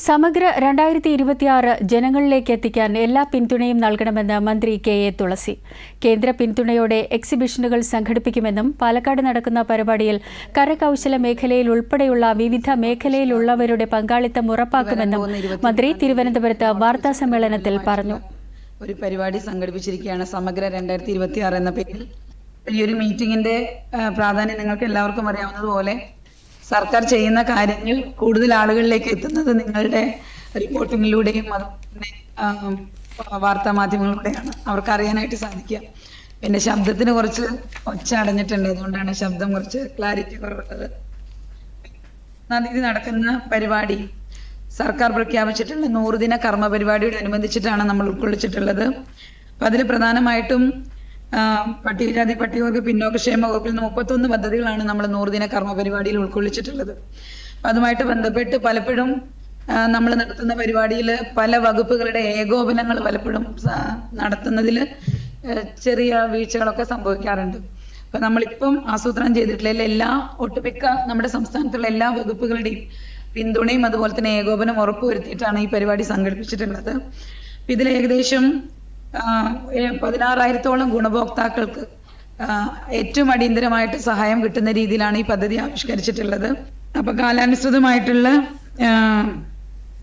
സമഗ്ര 2026 ജനങ്ങളിലേക്ക് എത്തിക്കാൻ എല്ലാ പിന്തുണയും നൽകണമെന്ന് മന്ത്രി കെ.എ. തുളസി. കേന്ദ്ര പിന്തുണയോടെ എക്സിബിഷനുകൾ സംഘടിപ്പിക്കുമെന്നും പാലക്കാട് നടക്കുന്ന പരിപാടിയിൽ കരകൗശല മേഖലയിൽ ഉൾപ്പെടെയുള്ള വിവിധ മേഖലയിലുള്ളവരുടെ പങ്കാളിത്തം ഉറപ്പാക്കുമെന്നും മന്ത്രി തിരുവനന്തപുരത്ത് വാർത്താസമ്മേളനത്തിൽ പറഞ്ഞു. ഒരു പരിപാടി സംഘടിപ്പിച്ചിരിക്കുകയാണ് സമഗ്ര 2026 എന്ന പേരിൽ. ഈ ഒരു മീറ്റിംഗിന്റെ പ്രാധാന്യം നിങ്ങൾക്ക് എല്ലാവർക്കും അറിയാവുന്നതുപോലെ സർക്കാർ ചെയ്യുന്ന കാര്യങ്ങൾ കൂടുതൽ ആളുകളിലേക്ക് എത്തുന്നത് നിങ്ങളുടെ റിപ്പോർട്ടിങ്ങിലൂടെയും വാർത്താ മാധ്യമങ്ങളിലൂടെയാണ് അവർക്ക് അറിയാനായിട്ട് സാധിക്കുക. പിന്നെ ശബ്ദത്തിന് കുറച്ച് ഒച്ച അടഞ്ഞിട്ടുണ്ട്, അതുകൊണ്ടാണ് ശബ്ദം കുറച്ച് ക്ലാരിറ്റി കുറവുള്ളത്. 1-ാം തീയതി നടക്കുന്ന പരിപാടി സർക്കാർ പ്രഖ്യാപിച്ചിട്ടുള്ള 100 ദിന കർമ്മ പരിപാടിയോട് അനുബന്ധിച്ചിട്ടാണ് നമ്മൾ ഉൾക്കൊള്ളിച്ചിട്ടുള്ളത്. അപ്പൊ അതിൽ പ്രധാനമായിട്ടും പട്ടികജാതി പട്ടികവർഗ പിന്നോക്കക്ഷേമ വകുപ്പിൽ 31 പദ്ധതികളാണ് നമ്മൾ 100 ദിന കർമ്മ പരിപാടിയിൽ ഉൾക്കൊള്ളിച്ചിട്ടുള്ളത്. അപ്പൊ അതുമായിട്ട് ബന്ധപ്പെട്ട് പലപ്പോഴും നമ്മൾ നടത്തുന്ന പരിപാടിയിൽ പല വകുപ്പുകളുടെ ഏകോപനങ്ങൾ പലപ്പോഴും നടത്തുന്നതിൽ ചെറിയ വീഴ്ചകളൊക്കെ സംഭവിക്കാറുണ്ട്. അപ്പൊ നമ്മളിപ്പം ആസൂത്രണം ചെയ്തിട്ടുള്ള ഒട്ടുമിക്ക നമ്മുടെ സംസ്ഥാനത്തുള്ള എല്ലാ വകുപ്പുകളുടെയും പിന്തുണയും അതുപോലെ തന്നെ ഏകോപനം ഉറപ്പുവരുത്തിയിട്ടാണ് ഈ പരിപാടി സംഘടിപ്പിച്ചിട്ടുള്ളത്. ഇതിൽ ഏകദേശം 16,000-ഓളം ഗുണഭോക്താക്കൾക്ക് ഏറ്റവും അടിയന്തരമായിട്ട് സഹായം കിട്ടുന്ന രീതിയിലാണ് ഈ പദ്ധതി ആവിഷ്കരിച്ചിട്ടുള്ളത്. അപ്പൊ കാലാനുസൃതമായിട്ടുള്ള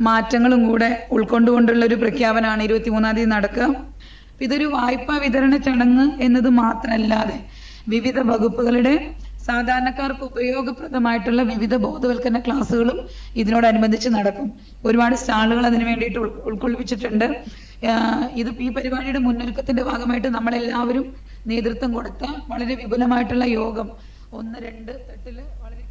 മാറ്റങ്ങളും കൂടെ ഉൾക്കൊണ്ടുകൊണ്ടുള്ള ഒരു പ്രഖ്യാപനമാണ് 23-ാം തീയതി നടക്കുക. ഇതൊരു വായ്പാ വിതരണ ചടങ്ങ് എന്നത് മാത്രമല്ലാതെ വിവിധ വകുപ്പുകളുടെ സാധാരണക്കാർക്ക് ഉപയോഗപ്രദമായിട്ടുള്ള വിവിധ ബോധവൽക്കരണ ക്ലാസ്സുകളും ഇതിനോടനുബന്ധിച്ച് നടക്കും. ഒരുപാട് സ്റ്റാളുകൾ അതിനു വേണ്ടിയിട്ട് ഉൾക്കൊള്ളിപ്പിച്ചിട്ടുണ്ട്. ഈ പരിപാടിയുടെ മുന്നൊരുക്കത്തിന്റെ ഭാഗമായിട്ട് നമ്മളെല്ലാവരും നേതൃത്വം കൊടുത്ത വളരെ വിപുലമായിട്ടുള്ള യോഗം 1-2 തട്ടില് വളരെ